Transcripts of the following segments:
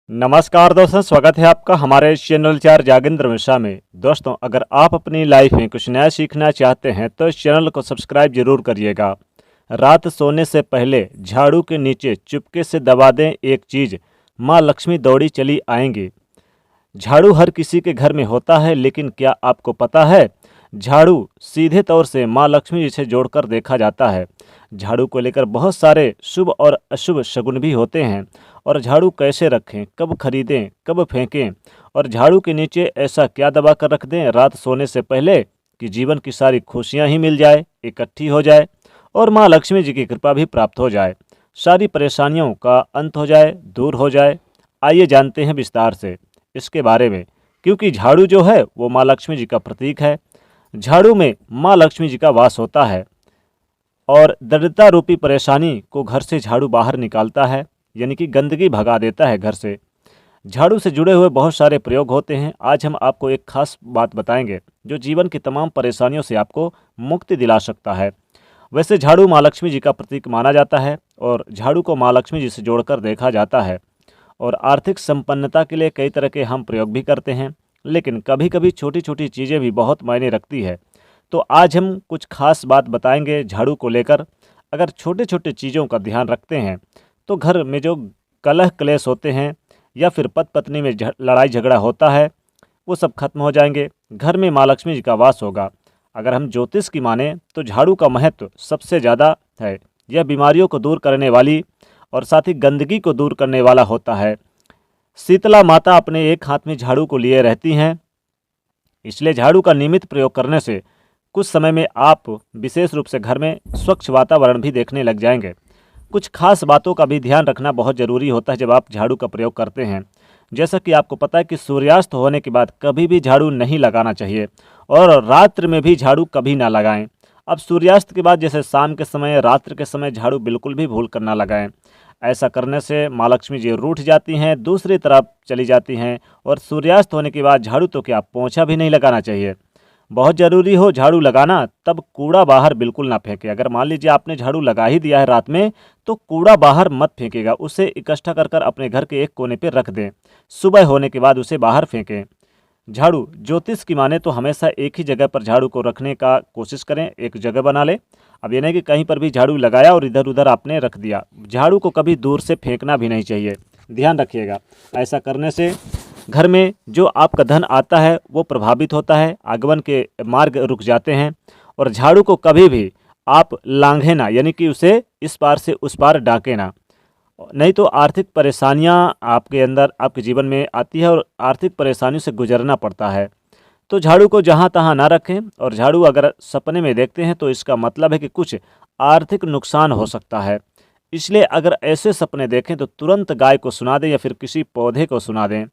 नमस्कार दोस्तों, स्वागत है आपका हमारे चैनल चार जागेंद्र मिश्रा में। दोस्तों, अगर आप अपनी लाइफ में कुछ नया सीखना चाहते हैं तो इस चैनल को सब्सक्राइब जरूर करिएगा। रात सोने से पहले झाड़ू के नीचे चुपके से दबा दें एक चीज़, माँ लक्ष्मी दौड़ी चली आएंगी। झाड़ू हर किसी के घर में होता है, लेकिन क्या आपको पता है झाड़ू सीधे तौर से माँ लक्ष्मी जी से जोड़कर देखा जाता है। झाड़ू को लेकर बहुत सारे शुभ और अशुभ शगुन भी होते हैं। और झाड़ू कैसे रखें, कब खरीदें, कब फेंकें, और झाड़ू के नीचे ऐसा क्या दबा कर रख दें रात सोने से पहले कि जीवन की सारी खुशियां ही मिल जाए, इकट्ठी हो जाए और माँ लक्ष्मी जी की कृपा भी प्राप्त हो जाए, सारी परेशानियों का अंत हो जाए, दूर हो जाए। आइए जानते हैं विस्तार से इसके बारे में, क्योंकि झाड़ू जो है वो माँ लक्ष्मी जी का प्रतीक है। झाड़ू में माँ लक्ष्मी जी का वास होता है और दरिद्रता रूपी परेशानी को घर से झाड़ू बाहर निकालता है, यानी कि गंदगी भगा देता है घर से। झाड़ू से जुड़े हुए बहुत सारे प्रयोग होते हैं। आज हम आपको एक खास बात बताएंगे जो जीवन की तमाम परेशानियों से आपको मुक्ति दिला सकता है। वैसे झाड़ू माँ लक्ष्मी जी का प्रतीक माना जाता है और झाड़ू को माँ लक्ष्मी जी से जोड़कर देखा जाता है। और आर्थिक संपन्नता के लिए कई तरह के हम प्रयोग भी करते हैं, लेकिन कभी कभी छोटी छोटी चीज़ें भी बहुत मायने रखती है। तो आज हम कुछ खास बात बताएंगे झाड़ू को लेकर। अगर छोटे छोटे चीज़ों का ध्यान रखते हैं तो घर में जो कलह क्लेश होते हैं या फिर पति पत्नी में लड़ाई झगड़ा होता है वो सब खत्म हो जाएंगे। घर में माँ लक्ष्मी जी का वास होगा। अगर हम ज्योतिष की माने तो झाड़ू का महत्व सबसे ज़्यादा है। यह बीमारियों को दूर करने वाली और साथ ही गंदगी को दूर करने वाला होता है। शीतला माता अपने एक हाथ में झाड़ू को लिए रहती हैं, इसलिए झाड़ू का नियमित प्रयोग करने से कुछ समय में आप विशेष रूप से घर में स्वच्छ वातावरण भी देखने लग जाएंगे। कुछ खास बातों का भी ध्यान रखना बहुत ज़रूरी होता है जब आप झाड़ू का प्रयोग करते हैं। जैसा कि आपको पता है कि सूर्यास्त होने के बाद कभी भी झाड़ू नहीं लगाना चाहिए और रात्र में भी झाड़ू कभी ना लगाएं। अब सूर्यास्त के बाद जैसे शाम के समय, रात्र के समय झाड़ू बिल्कुल भी भूल कर ना लगाएं। ऐसा करने से माँ लक्ष्मी जी रूठ जाती हैं, दूसरी तरफ चली जाती हैं। और सूर्यास्त होने के बाद झाड़ू तो क्या, पोंछा भी नहीं लगाना चाहिए। बहुत ज़रूरी हो झाड़ू लगाना तब कूड़ा बाहर बिल्कुल ना फेंके। अगर मान लीजिए आपने झाड़ू लगा ही दिया है रात में तो कूड़ा बाहर मत फेंकेगा, उसे इकट्ठा कर कर अपने घर के एक कोने पे रख दें। सुबह होने के बाद उसे बाहर फेंकें। झाड़ू ज्योतिष की माने तो हमेशा एक ही जगह पर झाड़ू को रखने का कोशिश करें, एक जगह बना लें। अब ये नहीं कि कहीं पर भी झाड़ू लगाया और इधर उधर आपने रख दिया। झाड़ू को कभी दूर से फेंकना भी नहीं चाहिए, ध्यान रखिएगा। ऐसा करने से घर में जो आपका धन आता है वो प्रभावित होता है, आगमन के मार्ग रुक जाते हैं। और झाड़ू को कभी भी आप लांघे ना, यानी कि उसे इस पार से उस पार डाके ना, नहीं तो आर्थिक परेशानियां आपके अंदर, आपके जीवन में आती है और आर्थिक परेशानियों से गुजरना पड़ता है। तो झाड़ू को जहां तहां ना रखें। और झाड़ू अगर सपने में देखते हैं तो इसका मतलब है कि कुछ आर्थिक नुकसान हो सकता है। इसलिए अगर ऐसे सपने देखें तो तुरंत गाय को सुना दें या फिर किसी पौधे को सुना दें,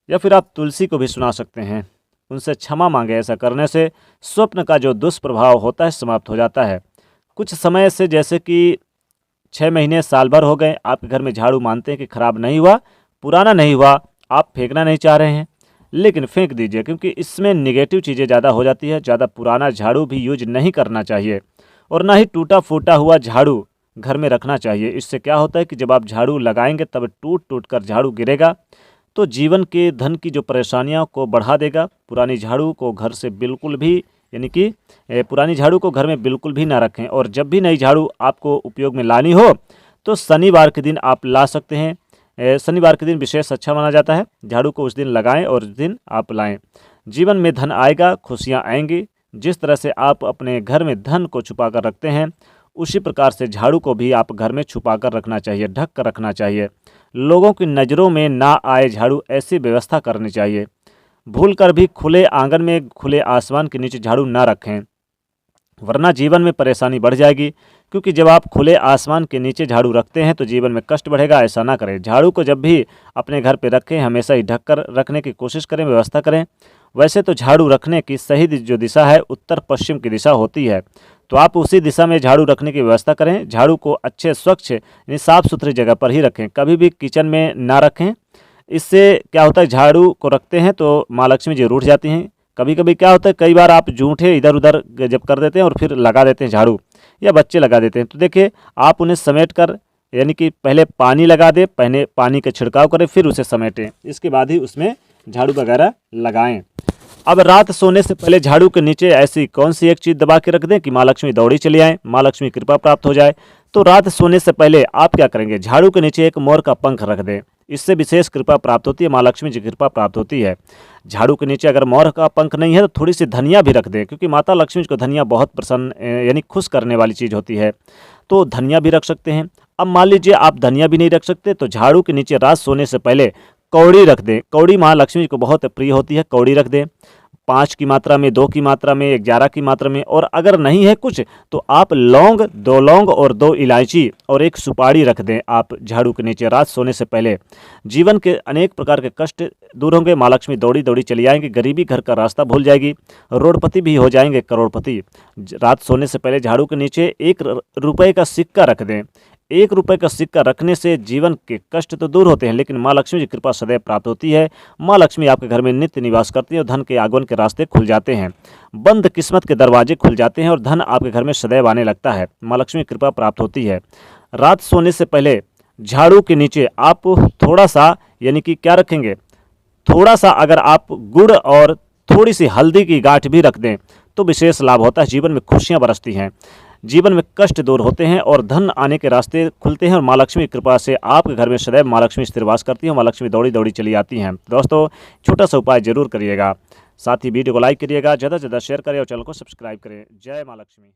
या फिर आप तुलसी को भी सुना सकते हैं, उनसे क्षमा मांगे। ऐसा करने से स्वप्न का जो दुष्प्रभाव होता है समाप्त हो जाता है। कुछ समय से, जैसे कि 6 महीने, साल भर हो गए, आपके घर में झाड़ू मानते हैं कि खराब नहीं हुआ, पुराना नहीं हुआ, आप फेंकना नहीं चाह रहे हैं, लेकिन फेंक दीजिए, क्योंकि इसमें निगेटिव चीज़ें ज़्यादा हो जाती है। ज़्यादा पुराना झाड़ू भी यूज नहीं करना चाहिए और ना ही टूटा फूटा हुआ झाड़ू घर में रखना चाहिए। इससे क्या होता है कि जब आप झाड़ू लगाएंगे तब टूट टूट कर झाड़ू गिरेगा तो जीवन के धन की जो परेशानियों को बढ़ा देगा। पुरानी झाड़ू को घर से बिल्कुल भी, यानी कि पुरानी झाड़ू को घर में बिल्कुल भी ना रखें। और जब भी नई झाड़ू आपको उपयोग में लानी हो तो शनिवार के दिन आप ला सकते हैं। शनिवार के दिन विशेष अच्छा माना जाता है। झाड़ू को उस दिन लगाएं और उस दिन आप लाएं। जीवन में धन आएगा, खुशियां आएंगी। जिस तरह से आप अपने घर में धन को छुपा कर रखते हैं, उसी प्रकार से झाड़ू को भी आप घर में छुपा कर रखना चाहिए, ढक कर रखना चाहिए। लोगों की नज़रों में ना आए झाड़ू, ऐसी व्यवस्था करनी चाहिए। भूल कर भी खुले आंगन में, खुले आसमान के नीचे झाड़ू ना रखें, वरना जीवन में परेशानी बढ़ जाएगी। क्योंकि जब आप खुले आसमान के नीचे झाड़ू रखते हैं तो जीवन में कष्ट बढ़ेगा। ऐसा ना करें। झाड़ू को जब भी अपने घर पे रखें हमेशा ही ढक कर रखने की कोशिश करें, व्यवस्था करें। वैसे तो झाड़ू रखने की सही जो दिशा है उत्तर पश्चिम की दिशा होती है, तो आप उसी दिशा में झाड़ू रखने की व्यवस्था करें। झाड़ू को अच्छे, स्वच्छ, यानी साफ़ सुथरी जगह पर ही रखें, कभी भी किचन में ना रखें। इससे क्या होता है, झाड़ू को रखते हैं तो माँ लक्ष्मी जी रूठ जाती हैं। कभी कभी क्या होता है, कई बार आप जूठे इधर उधर जब कर देते हैं और फिर लगा देते हैं झाड़ू, या बच्चे लगा देते हैं, तो देखिए आप उन्हें समेट कर यानी कि पहले पानी लगा दें, पहले पानी का छिड़काव करें, फिर उसे समेटें, इसके बाद ही उसमें झाड़ू वगैरह लगाएं। अब रात सोने से पहले झाड़ू के नीचे ऐसी कौन सी एक चीज़ दबा के रख दें कि माँ लक्ष्मी दौड़ी चली आए, माँ लक्ष्मी की कृपा प्राप्त हो जाए। तो रात सोने से पहले आप क्या करेंगे, झाड़ू के नीचे एक मोर का पंख रख दें, इससे विशेष कृपा प्राप्त होती है, माँ लक्ष्मी जी की कृपा प्राप्त होती है। झाड़ू के नीचे अगर मोर का पंख नहीं है तो थोड़ी सी धनिया भी रख दें, क्योंकि माता लक्ष्मी जी को धनिया बहुत प्रसन्न यानी खुश करने वाली चीज़ होती है, तो धनिया भी रख सकते हैं। अब मान लीजिए आप धनिया भी नहीं रख सकते तो झाड़ू के नीचे रात सोने से पहले कौड़ी रख दें। कौड़ी माँ लक्ष्मी जी को बहुत प्रिय होती है, कौड़ी रख दें 5 की मात्रा में, 2 की मात्रा में, 11 की मात्रा में। और अगर नहीं है कुछ तो आप लौंग, 2 लौंग और 2 इलायची और 1 सुपारी रख दें आप झाड़ू के नीचे रात सोने से पहले। जीवन के अनेक प्रकार के कष्ट दूर होंगे, माँ लक्ष्मी दौड़ी दौड़ी चली आएंगी, गरीबी घर का रास्ता भूल जाएगी, रोडपति भी हो जाएंगे करोड़पति। रात सोने से पहले झाड़ू के नीचे 1 रुपये का सिक्का रख दें। 1 रुपये का सिक्का रखने से जीवन के कष्ट तो दूर होते हैं, लेकिन माँ लक्ष्मी की कृपा सदैव प्राप्त होती है। माँ लक्ष्मी आपके घर में नित्य निवास करती है और धन के आगमन के रास्ते खुल जाते हैं, बंद किस्मत के दरवाजे खुल जाते हैं और धन आपके घर में सदैव आने लगता है, माँ लक्ष्मी की कृपा प्राप्त होती है। रात सोने से पहले झाड़ू के नीचे आप थोड़ा सा यानी कि क्या रखेंगे, थोड़ा सा अगर आप गुड़ और थोड़ी सी हल्दी की गांठ भी रख दें तो विशेष लाभ होता है, जीवन में खुशियां बरसती हैं, जीवन में कष्ट दूर होते हैं और धन आने के रास्ते खुलते हैं और माँ लक्ष्मी की कृपा से आपके घर में सदैव माँ लक्ष्मी स्थिर वास करती हैं, माँ लक्ष्मी दौड़ी दौड़ी चली आती हैं। दोस्तों छोटा सा उपाय जरूर करिएगा, साथ ही वीडियो को लाइक करिएगा, ज़्यादा से ज़्यादा शेयर करें और चैनल को सब्सक्राइब करें। जय माँ लक्ष्मी।